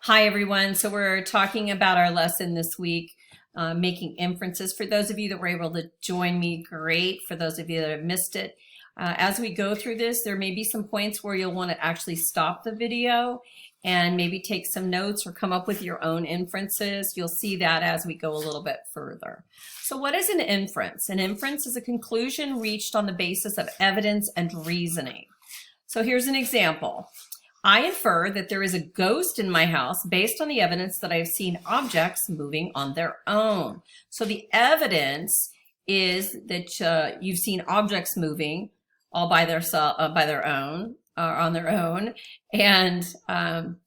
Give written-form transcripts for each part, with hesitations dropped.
Hi, everyone. So we're talking about our lesson this week, making inferences. For those of you that were able to join me, great. For those of you that have missed it, as we go through this, there may be some points where you'll want to actually stop the video and maybe take some notes or come up with your own inferences. You'll see that as we go a little bit further. So what is an inference? An inference is a conclusion reached on the basis of evidence and reasoning. So here's an example. I infer that there is a ghost in my house based on the evidence that I've seen objects moving on their own. So the evidence is that you've seen objects moving all by their own, on their own, and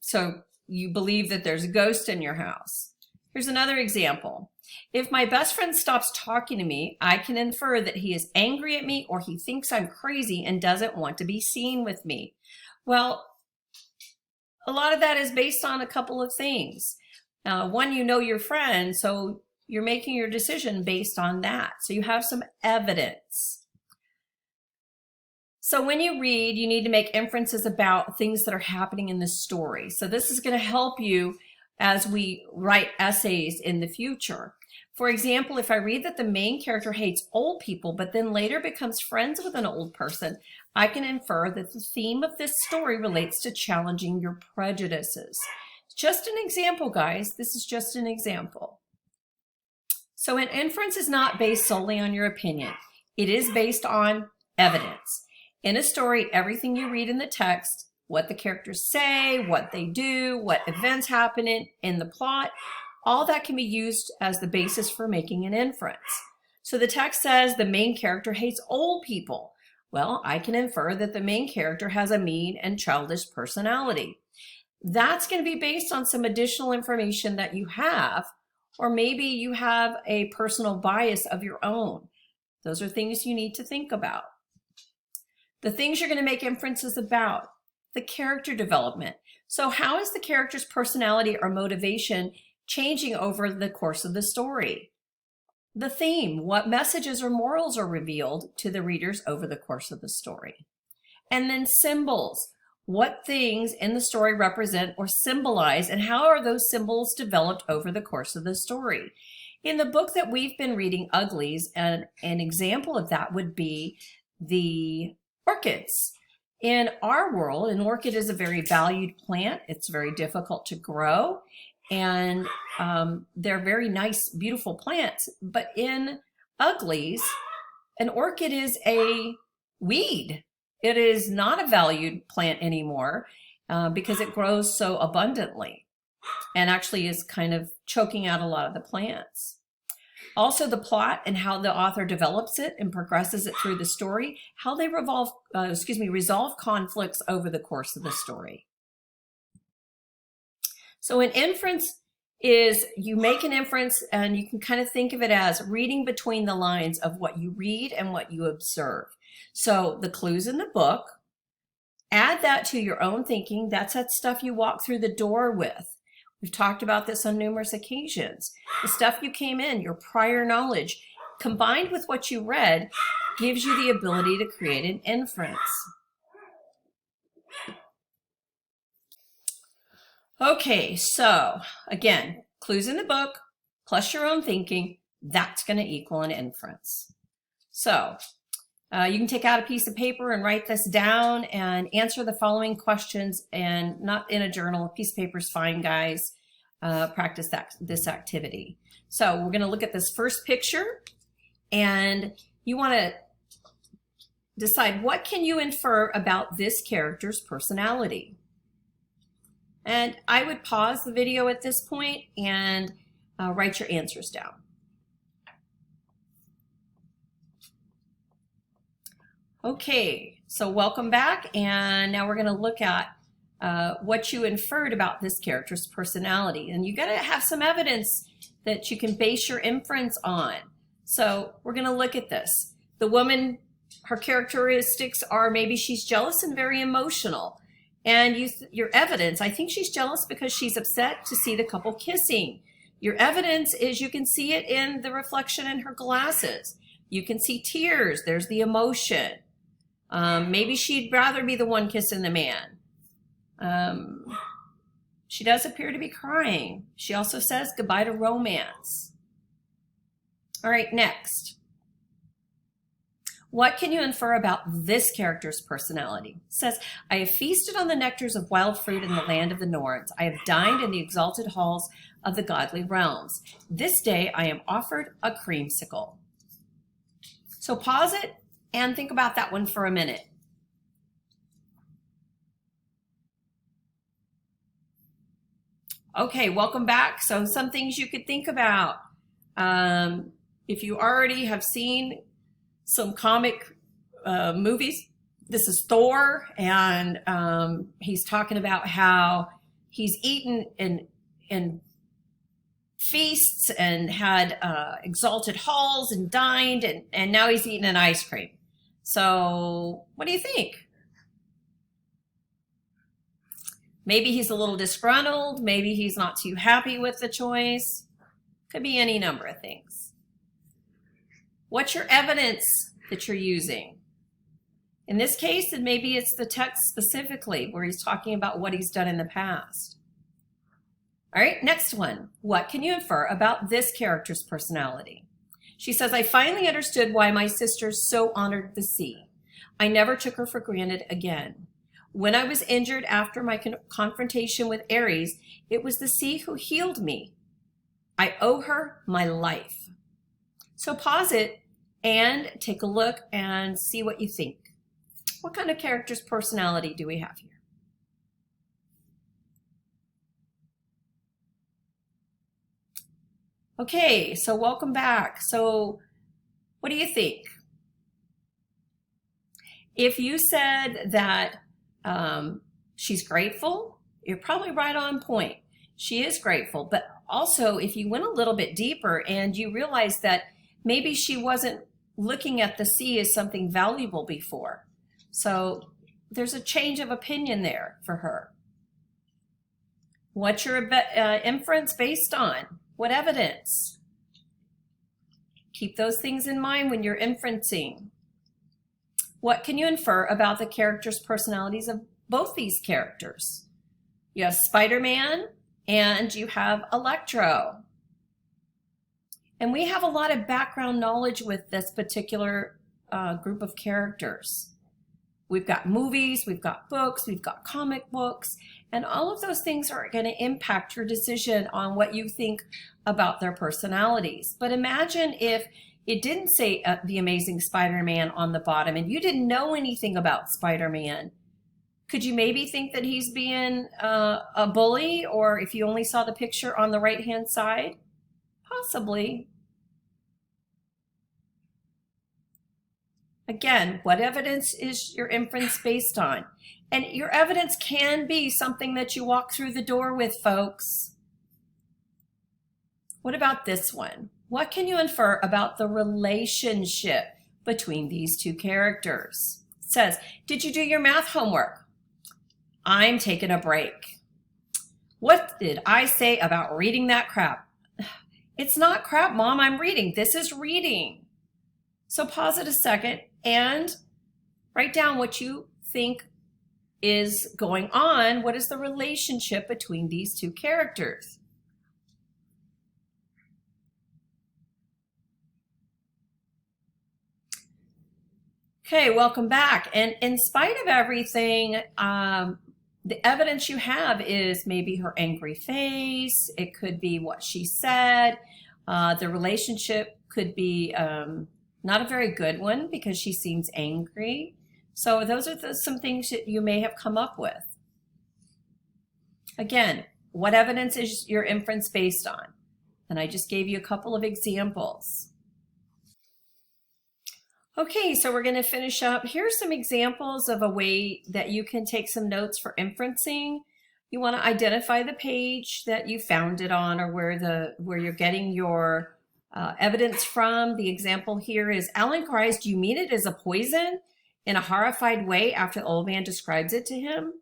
so you believe that there's a ghost in your house. Here's another example. If my best friend stops talking to me, I can infer that he is angry at me or he thinks I'm crazy and doesn't want to be seen with me. Well, a lot of that is based on a couple of things. One, you know your friend, so you're making your decision based on that. So you have some evidence. So when you read, you need to make inferences about things that are happening in the story. So this is going to help you as we write essays in the future. For example, if I read that the main character hates old people, but then later becomes friends with an old person, I can infer that the theme of this story relates to challenging your prejudices. Just an example, guys. This is just an example. So an inference is not based solely on your opinion. It is based on evidence. In a story, everything you read in the text, what the characters say, what they do, what events happen in the plot, all that can be used as the basis for making an inference. So the text says the main character hates old people. Well, I can infer that the main character has a mean and childish personality. That's going to be based on some additional information that you have, or maybe you have a personal bias of your own. Those are things you need to think about. The things you're going to make inferences about, the character development. So how is the character's personality or motivation changing over the course of the story? The theme, what messages or morals are revealed to the readers over the course of the story? And then symbols, what things in the story represent or symbolize, and how are those symbols developed over the course of the story? In the book that we've been reading, Uglies, an example of that would be the orchids. In our world, an orchid is a very valued plant. It's very difficult to grow. And they're very nice, beautiful plants. But in Uglies, an orchid is a weed. It is not a valued plant anymore because it grows so abundantly and actually is kind of choking out a lot of the plants. Also, the plot and how the author develops it and progresses it through the story, how they resolve conflicts over the course of the story. So an inference is you make an inference and you can kind of think of it as reading between the lines of what you read and what you observe. So the clues in the book, add that to your own thinking. That's that stuff you walk through the door with. We've talked about this on numerous occasions. The stuff you came in, your prior knowledge, combined with what you read, gives you the ability to create an inference. Okay, so again, clues in the book plus your own thinking, that's going to equal an inference. So you can take out a piece of paper and write this down and answer the following questions, and not in a journal. A piece of paper is fine, guys. Practice this activity. So we're going to look at this first picture, and you want to decide what can you infer about this character's personality. And I would pause the video at this point and write your answers down. Okay, so welcome back, and now we're going to look at what you inferred about this character's personality. And you got to have some evidence that you can base your inference on. So we're going to look at this. The woman, her characteristics are maybe she's jealous and very emotional. And your evidence, I think she's jealous because she's upset to see the couple kissing. Your evidence is you can see it in the reflection in her glasses. You can see tears. There's the emotion. Maybe she'd rather be the one kissing the man. She does appear to be crying. She also says goodbye to romance. All right, next. What can you infer about this character's personality? It says, I have feasted on the nectars of wild fruit in the land of the Norns. I have dined in the exalted halls of the godly realms. This day I am offered a creamsicle. So pause it and think about that one for a minute. Okay, welcome back. So some things you could think about. If you already have seen some comic movies, this is Thor, and he's talking about how he's eaten in feasts and had exalted halls and dined, and now he's eating an ice cream. So what do you think? Maybe he's a little disgruntled. Maybe he's not too happy with the choice. Could be any number of things. What's your evidence that you're using? In this case, then maybe it's the text specifically where he's talking about what he's done in the past. All right, next one. What can you infer about this character's personality? She says, I finally understood why my sisters so honored the sea. I never took her for granted again. When I was injured after my confrontation with Ares, it was the sea who healed me. I owe her my life. So pause it and take a look and see what you think. What kind of character's personality do we have here? Okay, so welcome back. So what do you think? If you said that she's grateful, you're probably right on point. She is grateful, but also if you went a little bit deeper and you realized that maybe she wasn't looking at the sea as something valuable before. So there's a change of opinion there for her. What's your inference based on? What evidence? Keep those things in mind when you're inferencing. What can you infer about the characters' personalities of both these characters? You have Spider-Man and you have Electro. And we have a lot of background knowledge with this particular group of characters. We've got movies, we've got books, we've got comic books, and all of those things are going to impact your decision on what you think about their personalities. But imagine if it didn't say The Amazing Spider-Man on the bottom and you didn't know anything about Spider-Man. Could you maybe think that he's being a bully, or if you only saw the picture on the right-hand side? Possibly. Again, what evidence is your inference based on? And your evidence can be something that you walk through the door with, folks. What about this one? What can you infer about the relationship between these two characters? It says, did you do your math homework? I'm taking a break. What did I say about reading that crap? It's not crap, Mom. I'm reading. This is reading. So pause it a second and write down what you think is going on. What is the relationship between these two characters? Okay, welcome back. And in spite of everything, the evidence you have is maybe her angry face. It could be what she said. The relationship could be not a very good one because she seems angry. So those are some things that you may have come up with. Again, what evidence is your inference based on? And I just gave you a couple of examples. Okay, so we're going to finish up. Here's some examples of a way that you can take some notes for inferencing. You want to identify the page that you found it on, or where you're getting your evidence from. The example here is, Alan cries, "Do you mean it as a poison?" in a horrified way after the old man describes it to him.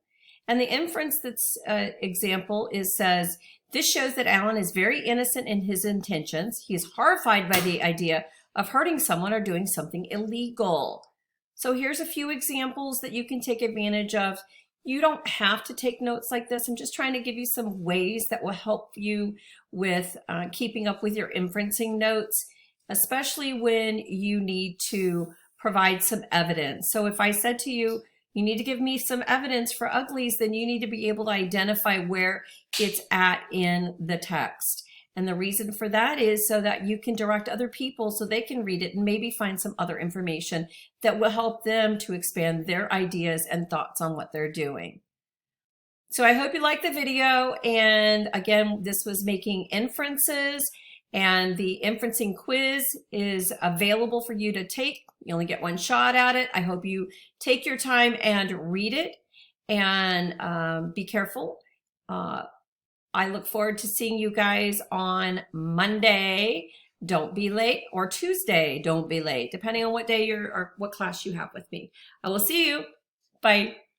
And the inference that's example says, this shows that Alan is very innocent in his intentions. He is horrified by the idea of hurting someone or doing something illegal. So here's a few examples that you can take advantage of You don't have to take notes like this. I'm just trying to give you some ways that will help you with keeping up with your inferencing notes, especially when you need to provide some evidence. So if I said to you, you need to give me some evidence for uglies, then you need to be able to identify where it's at in the text. And the reason for that is so that you can direct other people so they can read it and maybe find some other information that will help them to expand their ideas and thoughts on what they're doing. So I hope you liked the video. And again, this was making inferences, and the inferencing quiz is available for you to take. You only get one shot at it. I hope you take your time and read it, and be careful. I look forward to seeing you guys on Monday. Don't be late, or Tuesday. Don't be late, depending on what day or what class you have with me. I will see you. Bye.